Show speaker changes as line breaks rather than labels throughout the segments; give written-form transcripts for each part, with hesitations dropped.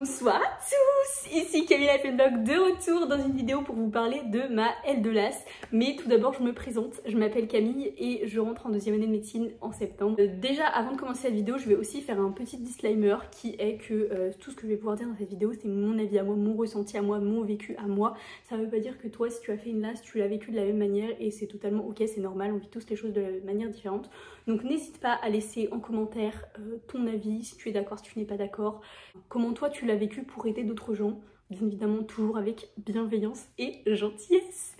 Bonsoir à tous, ici Camille Vlog de retour dans une vidéo pour vous parler de ma L2LAS. Mais tout d'abord je me présente, je m'appelle Camille et je rentre en deuxième année de médecine en septembre. Déjà avant de commencer cette vidéo, je vais aussi faire un petit disclaimer qui est que tout ce que je vais pouvoir dire dans cette vidéo c'est mon avis à moi, mon ressenti à moi, mon vécu à moi. Ça veut pas dire que toi si tu as fait une LAS, tu l'as vécu de la même manière et c'est totalement ok, c'est normal, on vit tous les choses de manière différente. Donc n'hésite pas à laisser en commentaire ton avis, si tu es d'accord, si tu n'es pas d'accord, comment toi tu l'as vécu pour aider d'autres gens, bien évidemment toujours avec bienveillance et gentillesse.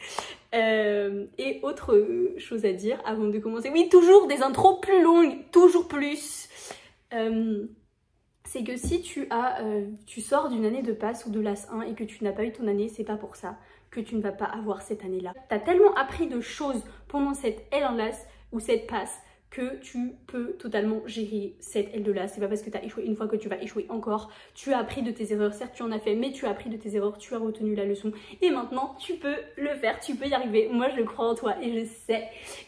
Et autre chose à dire avant de commencer, oui toujours des intros plus longues, toujours plus, c'est que si tu sors d'une année de passe ou de LAS 1 et que tu n'as pas eu ton année, c'est pas pour ça que tu ne vas pas avoir cette année-là. T'as tellement appris de choses pendant cette L1 LAS ou cette passe que tu peux totalement gérer cette L2LAS. C'est pas parce que tu as échoué une fois que tu vas échouer encore. Tu as appris de tes erreurs, certes tu en as fait, mais tu as appris de tes erreurs, tu as retenu la leçon. Et maintenant, tu peux le faire, tu peux y arriver. Moi, je crois en toi et je sais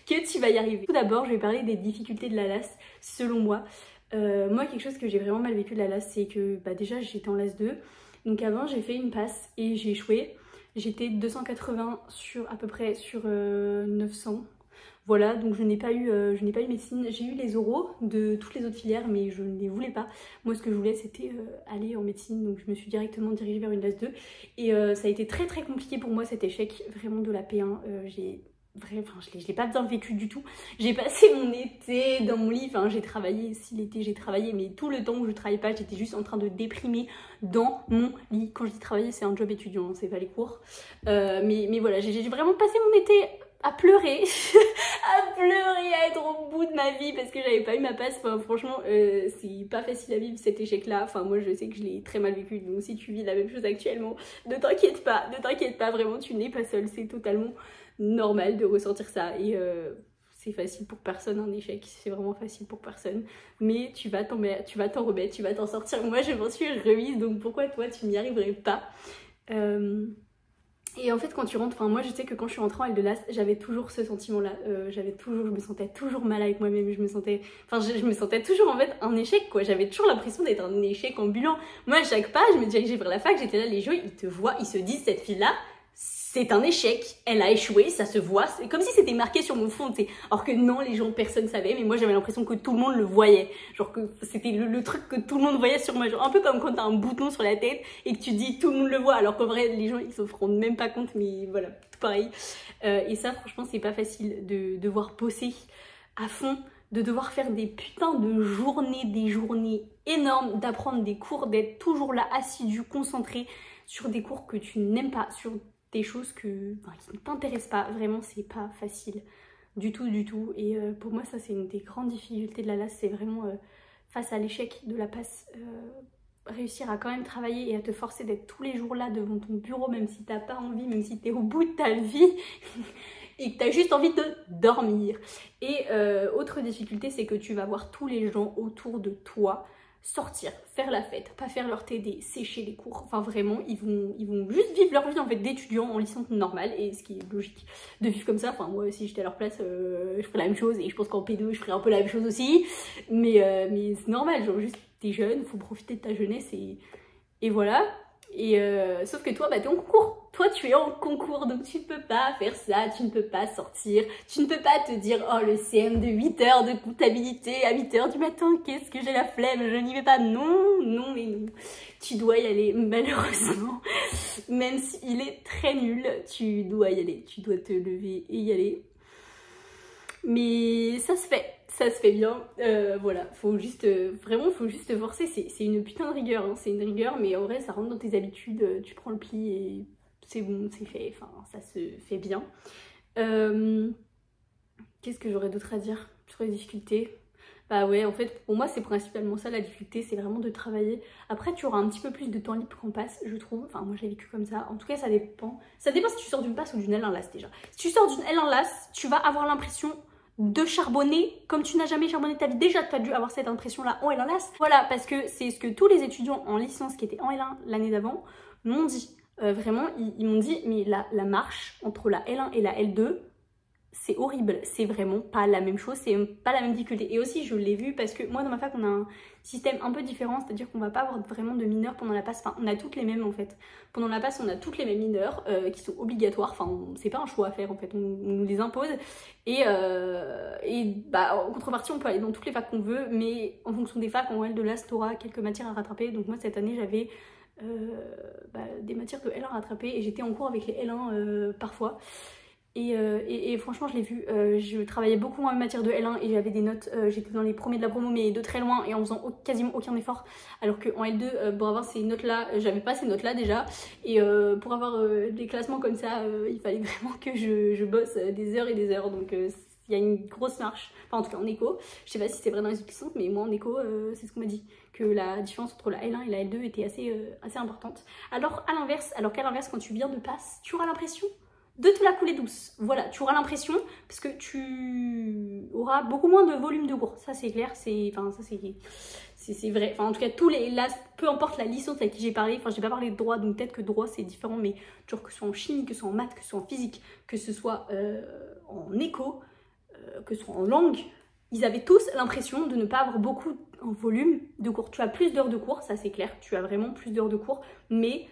que tu vas y arriver. Tout d'abord, je vais parler des difficultés de la LAS, selon moi. Moi, quelque chose que j'ai vraiment mal vécu de la LAS, c'est que déjà, j'étais en LAS 2. Donc avant, j'ai fait une passe et j'ai échoué. J'étais 280 à peu près sur 900. Voilà, donc je n'ai pas eu médecine. J'ai eu les oraux de toutes les autres filières, mais je ne les voulais pas. Moi, ce que je voulais, c'était aller en médecine, donc je me suis directement dirigée vers une LAS 2. Et ça a été très très compliqué pour moi cet échec, vraiment de la P1. Je l'ai pas bien vécu du tout. J'ai passé mon été dans mon lit, enfin j'ai travaillé, si l'été j'ai travaillé, mais tout le temps où je travaillais pas, j'étais juste en train de déprimer dans mon lit. Quand je dis travailler, c'est un job étudiant, hein, c'est pas les cours. Mais voilà, j'ai vraiment passé mon été à pleurer, à être au bout de ma vie parce que j'avais pas eu ma passe. Enfin, franchement, c'est pas facile à vivre cet échec-là. Enfin, moi, je sais que je l'ai très mal vécu. Donc, si tu vis la même chose actuellement, ne t'inquiète pas, vraiment, tu n'es pas seule. C'est totalement normal de ressentir ça. Et c'est facile pour personne un échec. C'est vraiment facile pour personne. Mais tu vas t'en remettre, tu vas t'en sortir. Moi, je m'en suis remise. Donc, pourquoi toi, tu n'y arriverais pas? Et en fait quand tu rentres, enfin moi je sais que quand je suis rentrée en L2LAS, j'avais toujours ce sentiment là, je me sentais toujours mal avec moi-même, je me sentais toujours en fait un échec quoi, j'avais toujours l'impression d'être un échec ambulant. Moi à chaque pas, je me dirigeais vers la fac, j'étais là, les gens ils te voient, ils se disent cette fille là, c'est un échec, elle a échoué, ça se voit, c'est comme si c'était marqué sur mon front, tu sais. Alors que non, les gens, personne savait, mais moi j'avais l'impression que tout le monde le voyait. Genre que c'était le truc que tout le monde voyait sur moi. Genre un peu comme quand t'as un bouton sur la tête et que tu dis tout le monde le voit, alors qu'en vrai les gens ils se rendent même pas compte, mais voilà, tout pareil. Et ça franchement c'est pas facile de devoir bosser à fond, de devoir faire des putains de journées, des journées énormes, d'apprendre des cours, d'être toujours là assidu, concentré sur des cours que tu n'aimes pas, sur des choses qui ne t'intéressent pas, vraiment c'est pas facile du tout et pour moi ça c'est une des grandes difficultés de la LAS, c'est vraiment face à l'échec de la passe, réussir à quand même travailler et à te forcer d'être tous les jours là devant ton bureau même si t'as pas envie, même si t'es au bout de ta vie et que t'as juste envie de dormir. Et autre difficulté c'est que tu vas voir tous les gens autour de toi sortir, faire la fête, pas faire leur TD, sécher les cours, enfin vraiment ils vont juste vivre leur vie en fait d'étudiants en licence normale, et ce qui est logique de vivre comme ça. Enfin moi si j'étais à leur place je ferais la même chose, et je pense qu'en P2 je ferais un peu la même chose aussi, mais c'est normal, genre juste t'es jeune, faut profiter de ta jeunesse et voilà. Et sauf que toi bah t'es en concours, toi tu es en concours donc tu ne peux pas faire ça, tu ne peux pas sortir, tu ne peux pas te dire oh le CM de 8 heures de comptabilité à 8 heures du matin, qu'est-ce que j'ai la flemme, je n'y vais pas. Non mais non, tu dois y aller malheureusement, même s'il est très nul, tu dois y aller, tu dois te lever et y aller. Mais ça se fait bien, voilà, faut juste forcer, c'est une putain de rigueur, hein. C'est une rigueur, mais en vrai ça rentre dans tes habitudes, tu prends le pli et c'est bon, c'est fait, enfin ça se fait bien. Qu'est-ce que j'aurais d'autre à dire sur les difficultés? Bah ouais, en fait pour moi c'est principalement ça la difficulté, c'est vraiment de travailler. Après tu auras un petit peu plus de temps libre qu'on passe, je trouve, enfin moi j'ai vécu comme ça, en tout cas ça dépend si tu sors d'une passe ou d'une L1 LAS déjà. Si tu sors d'une L1 LAS, tu vas avoir l'impression de charbonner comme tu n'as jamais charbonné de ta vie. Déjà tu as dû avoir cette impression là en L1 LAS, voilà, parce que c'est ce que tous les étudiants en licence qui étaient en L1 l'année d'avant m'ont dit. Vraiment ils m'ont dit mais la marche entre la L1 et la L2, c'est horrible, c'est vraiment pas la même chose, c'est pas la même difficulté. Et aussi je l'ai vu parce que moi dans ma fac on a un système un peu différent, c'est-à-dire qu'on va pas avoir vraiment de mineurs pendant la passe, enfin on a toutes les mêmes en fait. Pendant la passe on a toutes les mêmes mineurs qui sont obligatoires, enfin c'est pas un choix à faire en fait, on nous les impose. Et bah en contrepartie on peut aller dans toutes les facs qu'on veut, mais en fonction des facs en L de l'AS t'auras quelques matières à rattraper. Donc moi cette année j'avais des matières de L1 à rattraper et j'étais en cours avec les L1 parfois. Et franchement je l'ai vu, je travaillais beaucoup en matière de L1 et j'avais des notes, j'étais dans les premiers de la promo mais de très loin et en faisant quasiment aucun effort, alors qu'en L2 pour avoir ces notes là, j'avais pas ces notes là déjà, et pour avoir des classements comme ça il fallait vraiment que je bosse des heures et des heures, donc il y a une grosse marche, enfin en tout cas en éco, je sais pas si c'est vrai dans les autres licences mais moi en éco c'est ce qu'on m'a dit, que la différence entre la L1 et la L2 était assez importante. Alors à l'inverse, alors qu'à l'inverse quand tu viens de passe, tu auras l'impression de te la couler douce. Voilà, tu auras l'impression, parce que tu auras beaucoup moins de volume de cours. Ça c'est clair, c'est vrai. Enfin en tout cas tous les, là, peu importe la licence à qui j'ai parlé, enfin j'ai pas parlé de droit, donc peut-être que droit c'est différent, mais toujours que ce soit en chimie, que ce soit en maths, que ce soit en physique, que ce soit en éco, que ce soit en langue, ils avaient tous l'impression de ne pas avoir beaucoup en volume de cours. Tu as plus d'heures de cours, ça c'est clair, tu as vraiment plus d'heures de cours, mais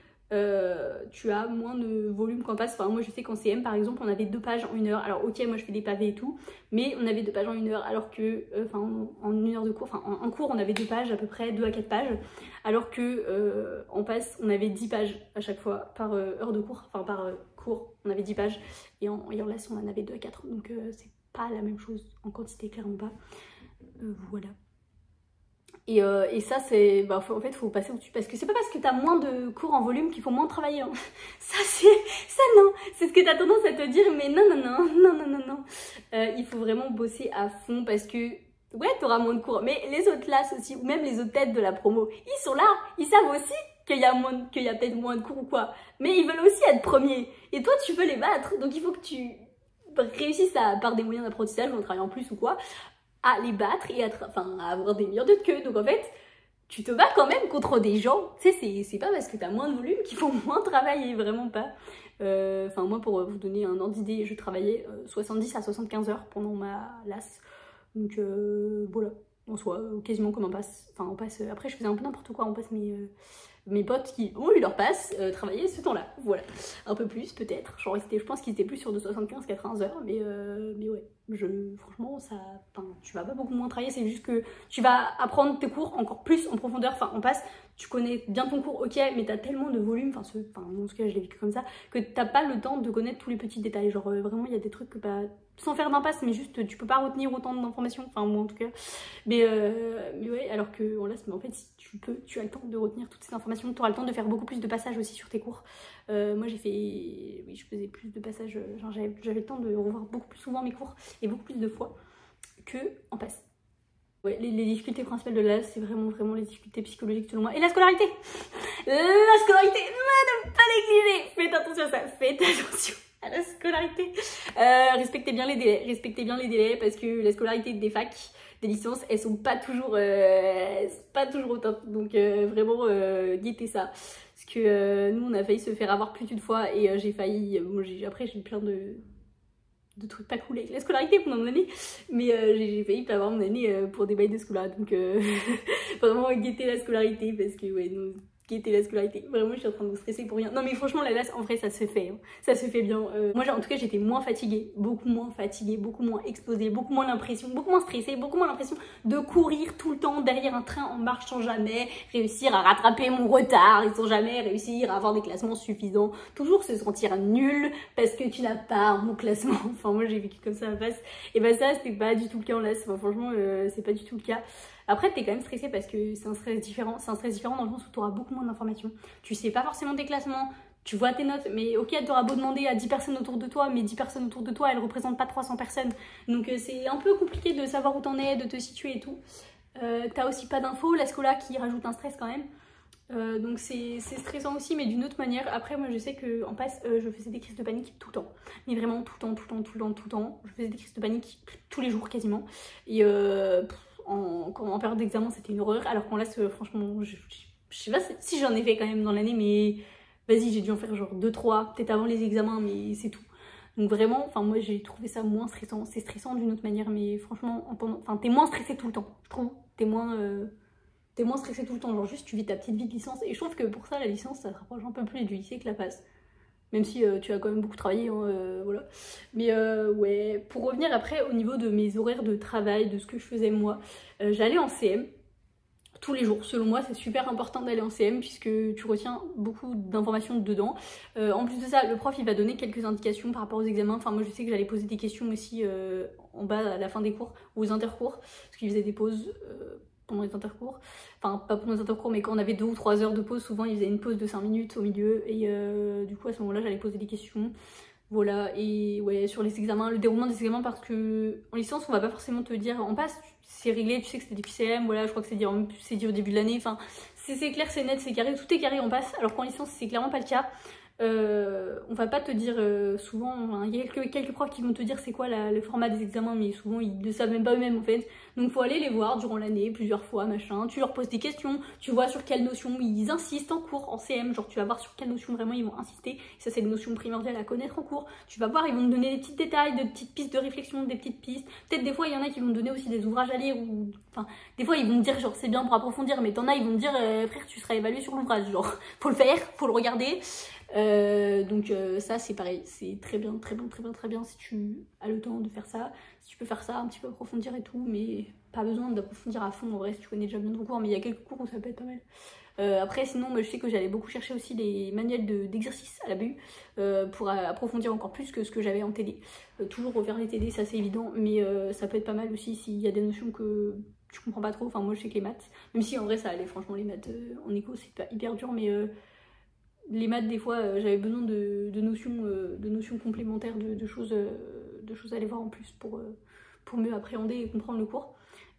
tu as moins de volume quand on passe. Enfin moi je sais qu'en CM par exemple on avait 2 pages en 1 heure, alors ok moi je fais des pavés et tout, mais on avait 2 pages en 1 heure, alors que en 1 heure de cours, enfin en cours on avait 2 pages à peu près, 2 à 4 pages, alors que en passe on avait 10 pages à chaque fois par heure de cours, enfin par cours on avait 10 pages, et en laisse on en avait 2 à 4, donc c'est pas la même chose en quantité, clairement pas. Voilà. Et ça c'est, bah, en fait faut passer au-dessus, parce que c'est pas parce que t'as moins de cours en volume qu'il faut moins travailler, hein. Ça non, c'est ce que t'as tendance à te dire, mais non. Il faut vraiment bosser à fond, parce que ouais t'auras moins de cours, mais les autres classes aussi, ou même les autres têtes de la promo, ils sont là, ils savent aussi qu'il y a peut-être moins de cours ou quoi, mais ils veulent aussi être premiers, et toi tu veux les battre, donc il faut que tu réussisses par des moyens d'apprentissage, en travaillant plus ou quoi, à les battre et à avoir des meilleurs notes qu'eux. Donc en fait, tu te bats quand même contre des gens. Tu sais, c'est pas parce que t'as moins de volume qu'il faut moins travailler, vraiment pas. Enfin, moi, pour vous donner un ordre d'idée, je travaillais 70 à 75 heures pendant ma LAS. Donc voilà, en soi, quasiment comme un passe. Enfin, on passe. Après, je faisais un peu n'importe quoi, on passe mes potes qui ont eu leur passe travaillaient ce temps-là, voilà, un peu plus peut-être, genre je pense qu'ils étaient plus sur de 75-80 heures, mais ouais, franchement ça, tu vas pas beaucoup moins travailler, c'est juste que tu vas apprendre tes cours encore plus en profondeur, enfin on passe, tu connais bien ton cours, ok, mais t'as tellement de volume, enfin en tout cas je l'ai vécu comme ça, que t'as pas le temps de connaître tous les petits détails, genre vraiment il y a des trucs que sans faire d'impasse, mais juste tu peux pas retenir autant d'informations, enfin moi en tout cas, mais ouais, alors que en LAS, mais en fait si tu as le temps de retenir toutes ces informations, tu auras le temps de faire beaucoup plus de passages aussi sur tes cours. Moi j'ai fait, oui je faisais plus de passages, genre j'avais le temps de revoir beaucoup plus souvent mes cours et beaucoup plus de fois que en passe. Ouais, les difficultés principales de l'AS, c'est vraiment les difficultés psychologiques selon moi. Et la scolarité, ne pas négliger. Faites attention à ça, faites attention à la scolarité. Respectez bien les délais, parce que la scolarité des facs, des licences, elles sont pas toujours au top. Donc vraiment guettez ça. Parce que nous on a failli se faire avoir plus d'une fois, et j'ai failli, après j'ai eu plein de trucs pas cool avec la scolarité pendant mon année, mais j'ai failli pas avoir mon année pour des bails de scola, donc vraiment guetter la scolarité, parce que ouais, nous, guetter la scolarité, vraiment je suis en train de me stresser pour rien. Non mais franchement la LAS en vrai ça se fait, hein. Ça se fait bien. Moi en tout cas j'étais moins fatiguée, beaucoup moins explosée, beaucoup moins l'impression, beaucoup moins stressée, beaucoup moins l'impression de courir tout le temps derrière un train en marche sans jamais réussir à rattraper mon retard, et sans jamais réussir à avoir des classements suffisants, toujours se sentir nul parce que tu n'as pas un bon classement. Enfin moi j'ai vécu comme ça à la face, et bah ça c'était pas du tout le cas en LAS, enfin, franchement c'est pas du tout le cas. Après t'es quand même stressé parce que c'est un stress différent dans le sens où tu auras beaucoup moins d'informations, tu sais pas forcément tes classements, tu vois tes notes, mais ok t'auras beau demander à 10 personnes autour de toi, mais 10 personnes autour de toi elles représentent pas 300 personnes, donc c'est un peu compliqué de savoir où t'en es, de te situer et tout. T'as aussi pas d'infos, la scola qui rajoute un stress quand même. Donc c'est stressant aussi, mais d'une autre manière. Après moi je sais que en passe je faisais des crises de panique tout le temps, mais vraiment tout le temps, je faisais des crises de panique tous les jours quasiment, et en période d'examen c'était une horreur, alors qu'en laisse franchement je sais pas si j'en ai fait quand même dans l'année, mais vas-y j'ai dû en faire genre 2-3 peut-être avant les examens, mais c'est tout. Donc vraiment, enfin moi j'ai trouvé ça moins stressant. C'est stressant d'une autre manière, mais franchement, enfin t'es moins stressé tout le temps, je trouve. T'es moins stressé tout le temps, genre juste tu vis ta petite vie de licence. Et je trouve que pour ça, la licence, ça se rapproche un peu plus du lycée que la passe. Même si tu as quand même beaucoup travaillé, hein, voilà. Mais ouais, pour revenir après au niveau de mes horaires de travail, de ce que je faisais moi, j'allais en CM tous les jours. Selon moi, c'est super important d'aller en CM puisque tu retiens beaucoup d'informations dedans. En plus de ça, le prof il va donner quelques indications par rapport aux examens. Enfin moi je sais que j'allais poser des questions aussi en bas à la fin des cours ou aux intercours parce qu'ils faisaient des pauses pendant les intercours. Enfin pas pendant les intercours mais quand on avait 2 ou 3 heures de pause, souvent ils faisaient une pause de 5 minutes au milieu et du coup à ce moment-là j'allais poser des questions. Voilà, et ouais, sur les examens, le déroulement des examens, parce que en licence, on va pas forcément te dire, en passe, c'est réglé, tu sais que c'était des QCM, voilà, je crois que c'est dit au début de l'année, enfin, c'est clair, c'est net, c'est carré, tout est carré en passe, alors qu'en licence, c'est clairement pas le cas. On va pas te dire souvent, hein, il y a quelques profs qui vont te dire c'est quoi le format des examens, mais souvent ils ne savent même pas eux-mêmes en fait. Donc faut aller les voir durant l'année plusieurs fois, machin. Tu leur poses des questions, tu vois sur quelles notions ils insistent en cours, en CM, genre tu vas voir sur quelles notions vraiment ils vont insister. Et ça c'est les notions primordiales à connaître en cours. Tu vas voir, ils vont te donner des petits détails, des petites pistes de réflexion, des petites pistes. Peut-être des fois il y en a qui vont te donner aussi des ouvrages à lire ou enfin des fois ils vont te dire genre c'est bien pour approfondir, mais t'en as ils vont te dire frère tu seras évalué sur l'ouvrage, genre faut le faire, faut le regarder. Donc ça c'est pareil, c'est très bien si tu as le temps de faire ça, si tu peux faire ça, un petit peu approfondir et tout, mais pas besoin d'approfondir à fond en vrai si tu connais déjà bien ton cours, mais il y a quelques cours où ça peut être pas mal. Après sinon moi je sais que j'allais beaucoup chercher aussi les manuels d'exercice à la BU pour approfondir encore plus que ce que j'avais en TD. Toujours refaire les TD, ça c'est évident, mais ça peut être pas mal aussi s'il y a des notions que tu comprends pas trop. Enfin moi je sais que les maths, même si en vrai ça allait, franchement les maths en éco c'est pas hyper dur, mais les maths des fois j'avais besoin de notions complémentaires, de choses à aller voir en plus pour mieux appréhender et comprendre le cours.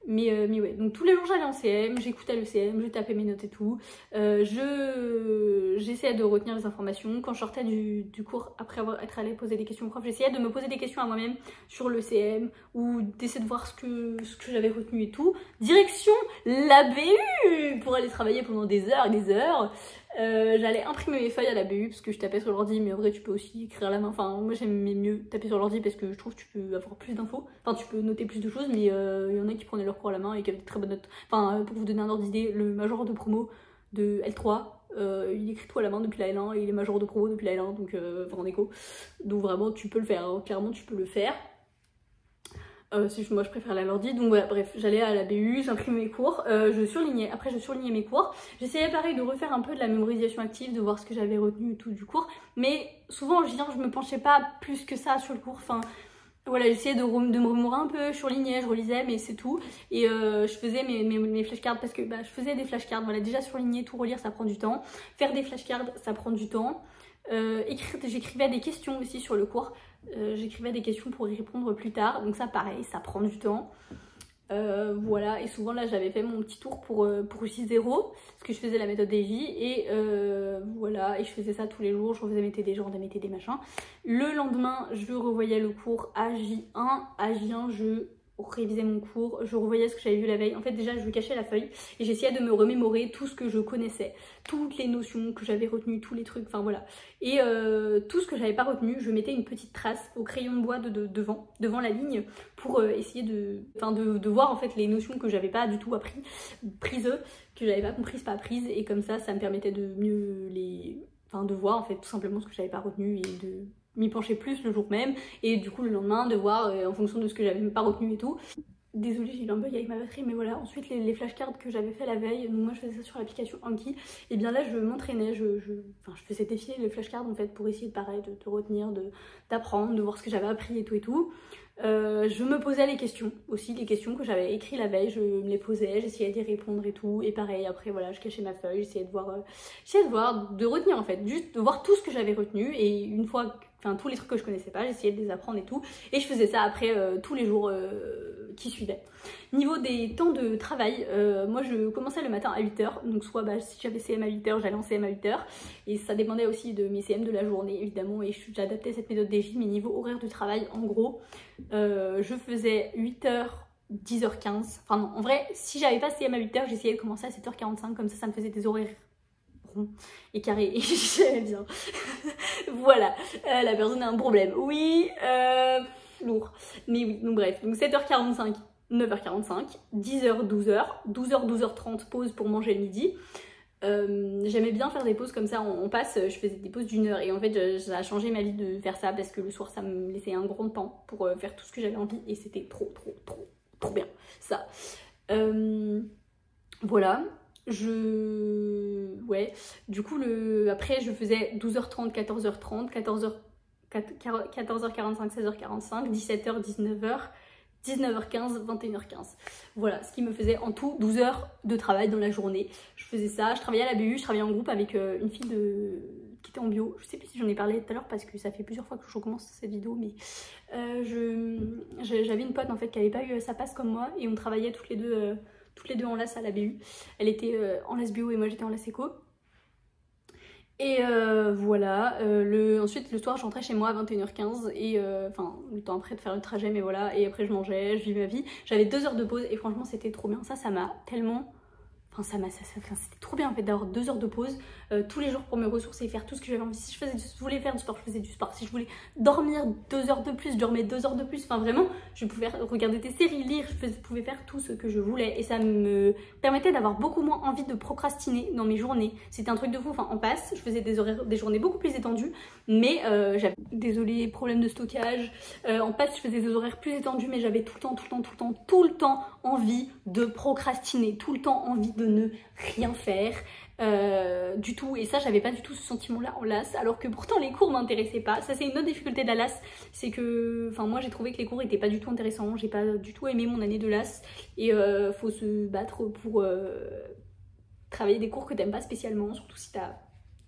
Mais ouais, donc tous les jours j'allais en CM, j'écoutais le CM, je tapais mes notes et tout. J'essayais de retenir les informations. Quand je sortais du cours, après être allée poser des questions au prof, j'essayais de me poser des questions à moi-même sur le CM ou d'essayer de voir ce que j'avais retenu et tout. Direction la BU pour aller travailler pendant des heures et des heures. J'allais imprimer mes feuilles à la BU parce que je tapais sur l'ordi, mais en vrai tu peux aussi écrire à la main. Enfin moi j'aimais mieux taper sur l'ordi parce que je trouve que tu peux avoir plus d'infos, enfin tu peux noter plus de choses, mais il y en a qui prenaient leur cours à la main et qui avaient de très bonnes notes. Enfin pour vous donner un ordre d'idée, le major de promo de L3 il écrit tout à la main depuis la L1 et il est major de promo depuis la L1, donc en éco, donc vraiment tu peux le faire, hein. Clairement tu peux le faire. Moi je préfère la l'ordi, donc voilà, bref, j'allais à la BU, j'imprimais mes cours, je surlignais mes cours, j'essayais pareil de refaire un peu de la mémorisation active, de voir ce que j'avais retenu et tout du cours, mais souvent je me penchais pas plus que ça sur le cours, enfin voilà, j'essayais de me remémorer un peu, je surlignais, je relisais, mais c'est tout, et je faisais mes flashcards parce que je faisais des flashcards, voilà, déjà surligner, tout relire ça prend du temps, faire des flashcards ça prend du temps. J'écrivais des questions aussi sur le cours, j'écrivais des questions pour y répondre plus tard, donc ça pareil, ça prend du temps. Voilà, et souvent là j'avais fait mon petit tour pour J0 parce que je faisais la méthode DJ et voilà, et je faisais ça tous les jours, je refaisais mes TD, je rendais mes TD machin. Le lendemain je revoyais le cours à J1, je révisais mon cours, je revoyais ce que j'avais vu la veille. En fait déjà je cachais la feuille et j'essayais de me remémorer tout ce que je connaissais, toutes les notions que j'avais retenues, tous les trucs, enfin voilà. Et tout ce que j'avais pas retenu, je mettais une petite trace au crayon de bois devant la ligne pour essayer de voir en fait les notions que j'avais pas du tout prises, que j'avais pas comprises, pas apprises, et comme ça me permettait de mieux de voir en fait tout simplement ce que j'avais pas retenu et de m'y pencher plus le jour même, et du coup le lendemain de voir en fonction de ce que j'avais pas retenu et tout. Désolée, j'ai eu un bug avec ma batterie, mais voilà. Ensuite les flashcards que j'avais fait la veille, donc moi je faisais ça sur l'application Anki, et bien là je m'entraînais, je faisais défiler les flashcards en fait pour essayer de pareil, de retenir, d'apprendre, de voir ce que j'avais appris et tout et tout. Je me posais les questions aussi, les questions que j'avais écrites la veille, je me les posais, j'essayais d'y répondre et tout, et pareil après voilà, je cachais ma feuille, j'essayais de voir, de retenir en fait, juste de voir tout ce que j'avais retenu, et une fois, tous les trucs que je connaissais pas, j'essayais de les apprendre et tout, et je faisais ça après tous les jours qui suivaient. Niveau des temps de travail, moi je commençais le matin à 8h, donc soit si j'avais CM à 8h, j'allais en CM à 8h, et ça dépendait aussi de mes CM de la journée évidemment, et j'adaptais cette méthode DJ, mais niveau horaire de travail, en gros, je faisais 8h, 10h15, enfin non, en vrai, si j'avais pas CM à 8h, j'essayais de commencer à 7h45, comme ça me faisait des horaires rond et carré et j'aimais bien. Voilà, la personne a un problème. Oui, lourd. Mais oui, donc bref, donc 7h45, 9h45, 10h, 12h, 12h, 12h30 pause pour manger le midi. J'aimais bien faire des pauses comme ça, on passe, je faisais des pauses d'1 heure et en fait ça a changé ma vie de faire ça parce que le soir ça me laissait un grand temps pour faire tout ce que j'avais envie et c'était trop bien ça. Voilà, ouais, du coup après je faisais 12h30, 14h30, 14h45, 16h45, 17h, 19h, 19h15, 21h15. Voilà, ce qui me faisait en tout 12 heures de travail dans la journée. Je faisais ça, je travaillais à la BU, je travaillais en groupe avec une fille qui était en bio. Je sais plus si j'en ai parlé tout à l'heure parce que ça fait plusieurs fois que je recommence cette vidéo, mais j'avais une pote en fait qui avait pas eu sa passe comme moi et on travaillait toutes les deux en LAS à la BU. Elle était en LAS bio et moi j'étais en LAS éco. Et voilà, ensuite le soir je rentrais chez moi à 21h15 et enfin le temps après de faire le trajet mais voilà, et après je mangeais, je vivais ma vie. J'avais 2 heures de pause et franchement c'était trop bien, ça m'a tellement... Enfin c'était trop bien en fait d'avoir 2 heures de pause tous les jours pour me ressourcer et faire tout ce que j'avais envie. Si je voulais faire du sport, je faisais du sport. Si je voulais dormir 2 heures de plus, je dormais 2 heures de plus. Enfin vraiment, je pouvais regarder des séries, lire, je pouvais faire tout ce que je voulais. Et ça me permettait d'avoir beaucoup moins envie de procrastiner dans mes journées. C'était un truc de fou. Enfin en passe, je faisais des journées beaucoup plus étendues. Mais j'avais, désolé, problème de stockage. En passe, je faisais des horaires plus étendus, mais j'avais tout le temps envie de procrastiner. Tout le temps envie de ne rien faire du tout, et ça j'avais pas du tout ce sentiment là en LAS, alors que pourtant les cours m'intéressaient pas. Ça c'est une autre difficulté de la LAS, c'est que enfin moi j'ai trouvé que les cours étaient pas du tout intéressants, j'ai pas du tout aimé mon année de LAS et faut se battre pour travailler des cours que t'aimes pas spécialement, surtout si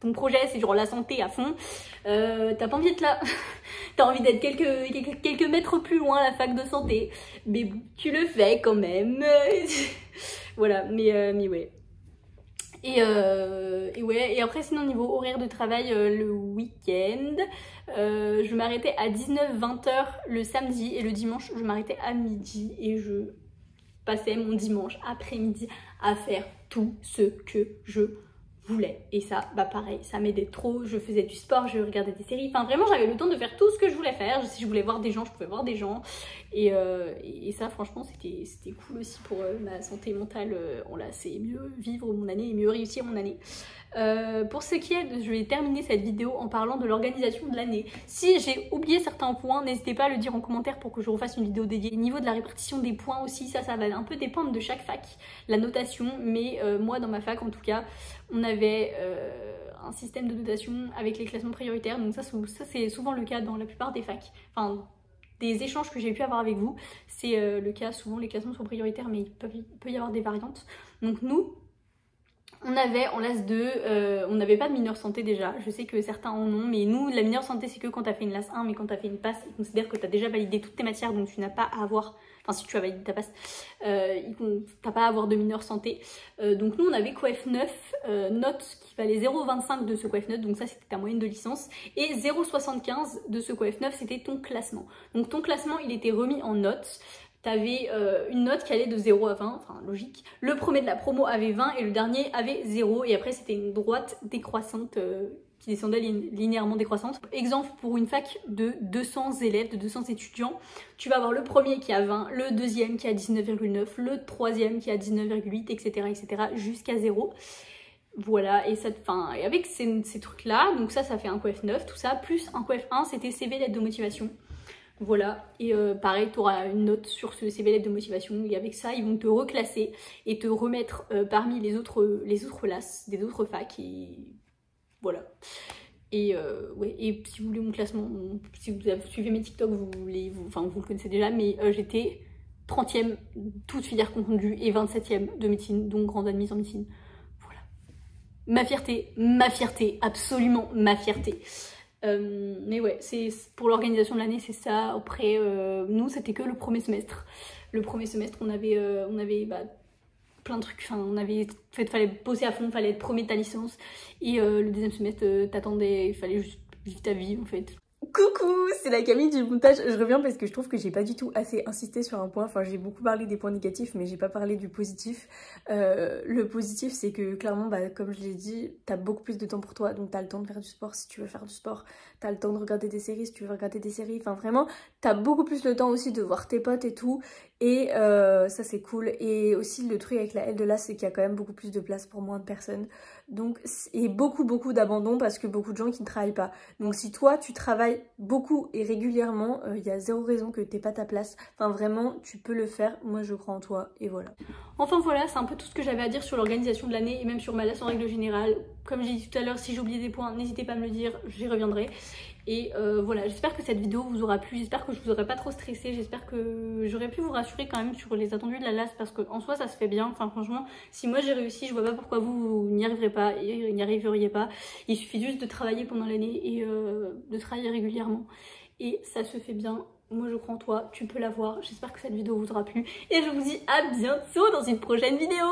ton projet c'est genre la santé à fond, t'as pas envie d'être là, t'as envie d'être quelques mètres plus loin à la fac de santé, mais bon, tu le fais quand même. Voilà, mais ouais. Et ouais, et après sinon niveau horaire de travail le week-end, je m'arrêtais à 19-20h le samedi et le dimanche je m'arrêtais à midi et je passais mon dimanche après-midi à faire tout ce que je voulais. Et ça, bah pareil, ça m'aidait trop, je faisais du sport, je regardais des séries, enfin vraiment j'avais le temps de faire tout ce que je voulais faire. Si je voulais voir des gens, je pouvais voir des gens. Et ça franchement c'était cool aussi pour ma santé mentale. Là c'est mieux vivre mon année et mieux réussir mon année. Pour ce qui est, je vais terminer cette vidéo en parlant de l'organisation de l'année. Si j'ai oublié certains points, n'hésitez pas à le dire en commentaire pour que je refasse une vidéo dédiée. Au niveau de la répartition des points aussi, ça va un peu dépendre de chaque fac, la notation, mais moi dans ma fac en tout cas, on avait un système de notation avec les classements prioritaires, donc ça c'est souvent le cas dans la plupart des facs. Enfin, des échanges que j'ai pu avoir avec vous, c'est le cas, souvent les classements sont prioritaires, mais il peut y avoir des variantes. Donc nous, on avait en LAS 2, on n'avait pas de mineure santé déjà, je sais que certains en ont, mais nous la mineure santé c'est que quand t'as fait une LAS 1, mais quand t'as fait une passe, ils considèrent que t'as déjà validé toutes tes matières, donc tu n'as pas à avoir, enfin si tu as validé ta passe, t'as pas à avoir de mineure santé. Donc nous on avait coef 9, notes qui valait 0,25 de ce coef 9, donc ça c'était ta moyenne de licence, et 0,75 de ce coef 9 c'était ton classement. Donc ton classement il était remis en notes. T'avais une note qui allait de 0 à 20, enfin logique. Le premier de la promo avait 20 et le dernier avait 0. Et après c'était une droite décroissante qui descendait linéairement décroissante. Exemple, pour une fac de 200 élèves, de 200 étudiants, tu vas avoir le premier qui a 20, le deuxième qui a 19,9, le troisième qui a 19,8, etc. jusqu'à 0. Voilà, et avec ces trucs là, donc ça fait un coef 9, tout ça, plus un coef 1, c'était CV lettre de motivation. Voilà, et pareil, tu auras une note sur ce CV lettre de motivation et avec ça, ils vont te reclasser et te remettre parmi les autres LAS des autres facs et voilà. Et ouais, et si vous voulez mon classement, si vous suivez mes TikTok, vous le connaissez déjà, mais j'étais 30e, toutes filières confondues, et 27e de médecine, donc grande admise en médecine. Voilà. Ma fierté, absolument ma fierté. Mais ouais, c'est pour l'organisation de l'année, c'est ça. Après, nous, c'était que le premier semestre. Le premier semestre, on avait plein de trucs. Enfin, fallait bosser à fond, fallait être premier de ta licence. Et le deuxième semestre, t'attendais, il fallait juste vivre ta vie en fait.
Coucou, c'est la Camille du montage. Je reviens parce que je trouve que j'ai pas du tout assez insisté sur un point. Enfin, j'ai beaucoup parlé des points négatifs, mais j'ai pas parlé du positif. Le positif, c'est que clairement, bah, comme je l'ai dit, t'as beaucoup plus de temps pour toi. Donc t'as le temps de faire du sport si tu veux faire du sport. T'as le temps de regarder des séries si tu veux regarder des séries. Enfin, vraiment, t'as beaucoup plus le temps aussi de voir tes potes et tout. Et ça, c'est cool. Et aussi, le truc avec la L de là, c'est qu'il y a quand même beaucoup plus de place pour moins de personnes. Donc, et beaucoup d'abandon parce que beaucoup de gens qui ne travaillent pas. Donc si toi tu travailles beaucoup et régulièrement, il y a zéro raison que t'aies pas ta place. Enfin vraiment, tu peux le faire, moi je crois en toi et voilà.
Enfin voilà, c'est un peu tout ce que j'avais à dire sur l'organisation de l'année et même sur ma LAS en règle générale. Comme j'ai dit tout à l'heure, si j'ai oublié des points, n'hésitez pas à me le dire, j'y reviendrai. Et voilà, j'espère que cette vidéo vous aura plu, j'espère que je vous aurai pas trop stressé, j'espère que j'aurais pu vous rassurer quand même sur les attendus de la LAS parce qu'en soi ça se fait bien. Enfin franchement, si moi j'ai réussi, je vois pas pourquoi vous n'y arriverez pas et n'y arriveriez pas. Il suffit juste de travailler pendant l'année et de travailler régulièrement. Et ça se fait bien. Moi je crois en toi, tu peux l'avoir. J'espère que cette vidéo vous aura plu et je vous dis à bientôt dans une prochaine vidéo.